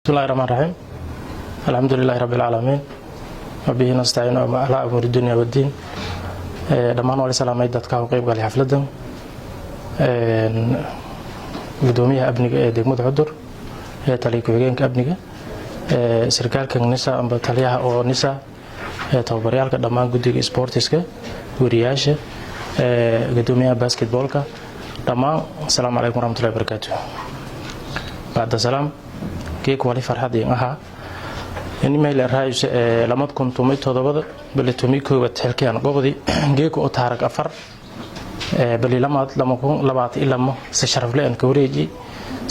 بسم الله الرحمن الرحيم الحمد لله رب العالمين وبه نستعين على أمور الدنيا والدين dhammaan wali salaamay dadka u qayb galay xafladan gudoomiyaha abniga ee degmada Xudur ee taliye ku-xigeenka abniga sarkaalka NISA amba taliyaha oo NISA tababaryaalka dhammaan guddiga sportiska wariyaasha gudoomiyaha basketballka dhammaan assalaamu calaykum warahmatullahi wabarakatuh bacda salaam geek wali farxadeen aha in meel raayis lamad kuntumay todobada balitomi koowaad xilkiyaan gobodi geek oo taarag afar bali lamad lama kun labaad ilaa si sharaf leh aan ka wareeji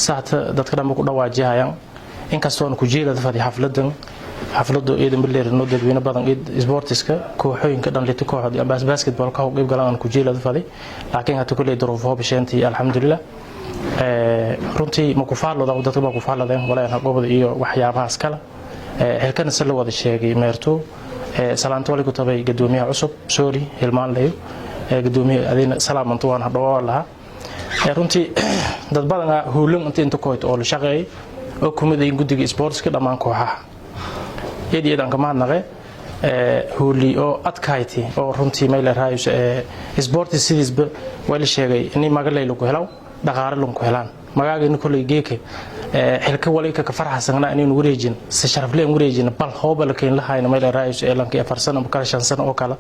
saata dadka dhanba ku dhawaajiyayaan in kastoo aan ku jeelada fadhi xafladu eedan bileerno dadweyne badan sportiska kooxooyinka dhan lita kooxda amba basketballka oo qayb galaan ku jeelada fadhi laakiin hata kulay duruufo bishantii alxamdulillah runtii ma ku faalo dadka ma ku faaladeen walaal gobodi iyo waxyaabahaas kala halkan sala wada sheegay meerto salaanto wali ku tabay gudoomiyaha cusub soori hilmaan leeyo gudoomiyaha adina salaamanto waan hadhow laha runtii dad badan hoolan inta kooyto oo la shaqeeyay oo kumiday guddiga sportska dhamaan kooxaha eedan ka maadnaqay hooli oo adkayti oo runtii meel raayis sports sidiisba wali sheegay in magalayl ku helaw dhaqaale lunku helaan magaageena kulay geeke xilka wali ka farxasanna inuu wareejin si sharaf leh wareejin bal hooba la keen lahayn meel raayis eelankii afarsan ama kala shan sano oo kala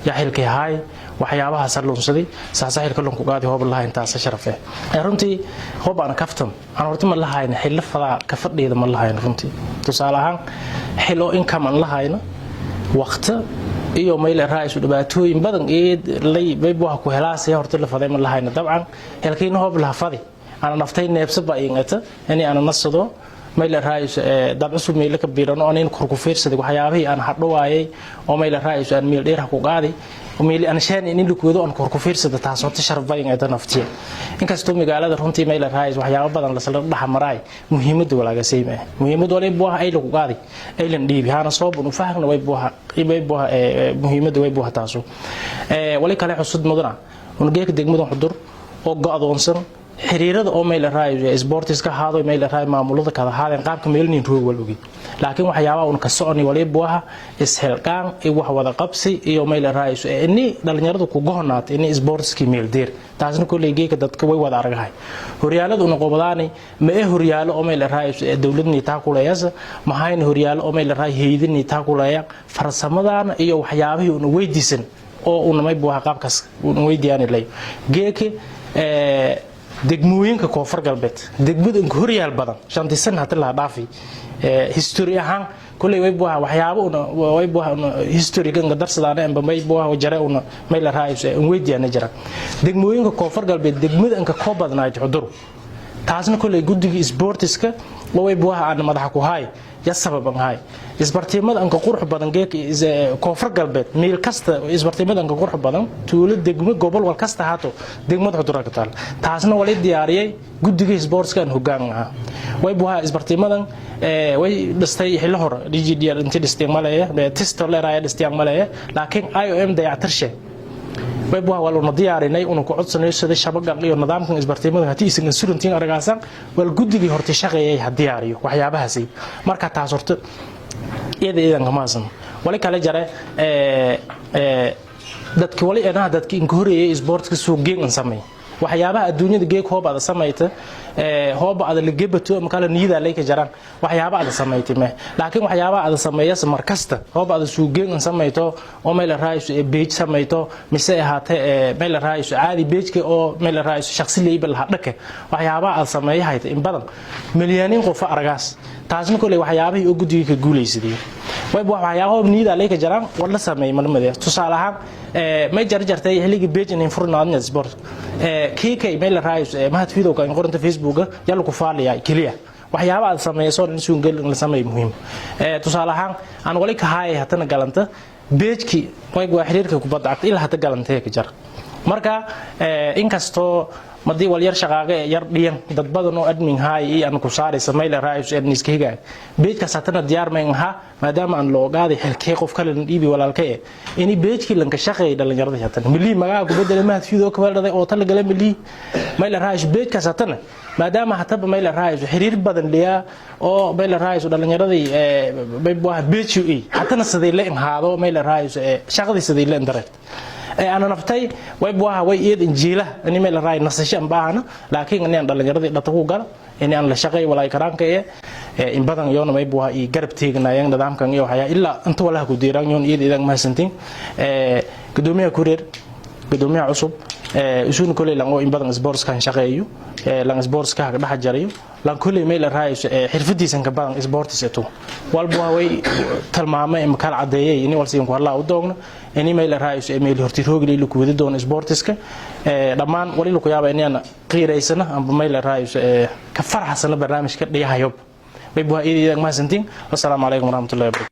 ya xilkii haay waxyaabaha salunsaday saasa xilka lunku qaadi hooba lahayn taas sharaf ah runtii hooba ana kaftan aan horta ma lahayn xil fada ka fadhiyada ma lahayn runtii tusaale ahaan xilo income aan lahayn waqti iyo meel raayis dhibaatooyin badan lay baybuha ku helaasay horta la faday ma lahayn dabcan halkiina hoob la fadi ana naftay neebsaba ingata inay ana nasado meel raayis dad cusub meel ka biirano oo in ku fiirsaday waxyaabihii aan hadhowaayay oo meel raayis aan meel dheer ku qaadi meel aan shaan in la kuudo aan ku fiirsada taas oo sharaf badan ay naftiye inkastoo magaalada runtii meel raayis waxyaabo badan la sala dhaxmaray muhiimadu walaaga seeyay muhiimadu wali buu ay lagu qaadi ay lan dhiibi hana soo buu faahna way buu muhiimadu way buu taaso wali kale xusud mudana oo geek degmada Xudur oo go'doonsan xiriirada oo meel raayis sportiska haado meel raay maamulada kala haadeen qaabka meelnin roog waloogi laakiin waxyaabaha uu ka soconay wali buuha ishelqaan iyo wax wada qabsi iyo meel raayis inni dhalinyaradu ku go'naatay in sportski meel deer taasna kulay geeka dadka way wada aragahay horyaaladu noqobadaani ma horyaalo oo meel raayis dawladni taa kuleeyasa ma hayn horyaalo oo meel raay heydini taa kuleeya farsamadana iyo waxyaabihii uu weydiisan oo uu namay buuha qaabkaas uu weydiiyaan ilay geeka degmooyinka koonfur galbeed degmada horyaal badan shantii sano hada la dhaafi history ahaan kulay way buuha waxyaabo way buuha history kan darsadana amba may buuha jare una meel raayis weydiiyana jira degmooyinka koonfur galbeed degmada ka koobadnaay Xudur taasna kulay guddiga sportiska way buuha aan madax ku haay ya sababan haay isbartiimada anka qurux badan geek koonfur galbeed meel kasta isbartiimada anka qurux badan tuulo degmo gobol wal kasta haato degmada Xudur ka taal taasna wali diyaariyay guddiga sportska hoggaan ah way buuha isbartiimadan way dhastay xillo hore DGDR inta dhistay malaya test leeyahay dhistay malaya laakiin IOM dayactirshe way buuha wala diyaarinay uu ku codsanay sida shabaga iyo nidaamkan isbartiimada hatii isan surantiin aragaasan wal guddiga horta shaqeeyay diyaariyo waxyaabahaasi marka taas horta iyadan kamaasan wali kale jare dadkii wali dadkii in horeeyay sportska suuqeen aan sameey waxyaabaha adduunyada geek hoobada sameeyta hoobada la gebato ama kala niyada ay ka jaraan waxyaabaha sameeytay ma laakiin waxyaabaha aad sameeyas markasta hoobada suuqeen aan sameeyto oo meel raayis page sameeyto mise ahaatee meel raayis caadi page oo meel raayis shakhsi leeyba la dhaka waxyaabaha aad sameeyahay in badan milyaaniin qof aragaas taasna kulay waxyaabaha oo guddiga ka guuleysadii way waxyaabaha niyada ay ka jaraan wala sameey marmada tusaale ahaan ma jarjartay xilliga page in furnaadna sport كيكي ميل رايس ما هتفيدو كان قرنت فيسبوك يلا كفاليا كليا waxyaabo aad sameeyso in suun gal la sameeyo muhiim tusaalahaan aan wali ka haay hatana galanta beejki way xiriirka kubadda cagta ilaa hata galantay ka jar marka in kasto madii wal yar shaqaaga yar dhiyan dad badan oo admin hay iyo aan ku saaray samayl raayis ee niskiga beedka satana diyaar ma aha maadaama aan loo qaaday halkee qof kale dhiibi walaalkay ini beedkii lanka shaqeey dhalinyarada hatan milii magaa ku bedel ma fiido ka waladay oo tal galay milii mayl raayis beedka satana maadaama hataba mayl raayis xiriir badan liya oo mayl raayis dhalinyaradii bay baa beedkii hatana sidii la haado mayl raayis shaqadii sidii la indirect أنا نفتي ويبوها ويد إنجيله إني ما لراي نصيش أمباهنا لكن إني أنا لنجرد نتقو قال إني أنا لشقي ولا يكران كيه إن بدن يوم ما يبوها يجرب تيجنا ين دام كان يو حياة إلا أنت ولا كديران يون يد إذا ما سنتين قدومي كورير قدومي عصب يسون كل لانغو إن بدن سبورس كان شقيو لان سبورس كه ده حجريو لان كل ما لراي حرفتي سنك بدن سبورتس يتو والبوها وي تلمامة مكان عادية إني والسيم كهلا ودوغنا إني ما لراي إيميل هرتي روجلي لكودي دون سبورتس ك دمان ولي لكو يابا إني أنا قيرة سنة أم ما لراي كفرح سنة برنامج كده يهيب بيبوها إيدي ما سنتين والسلام عليكم ورحمة الله وبركاته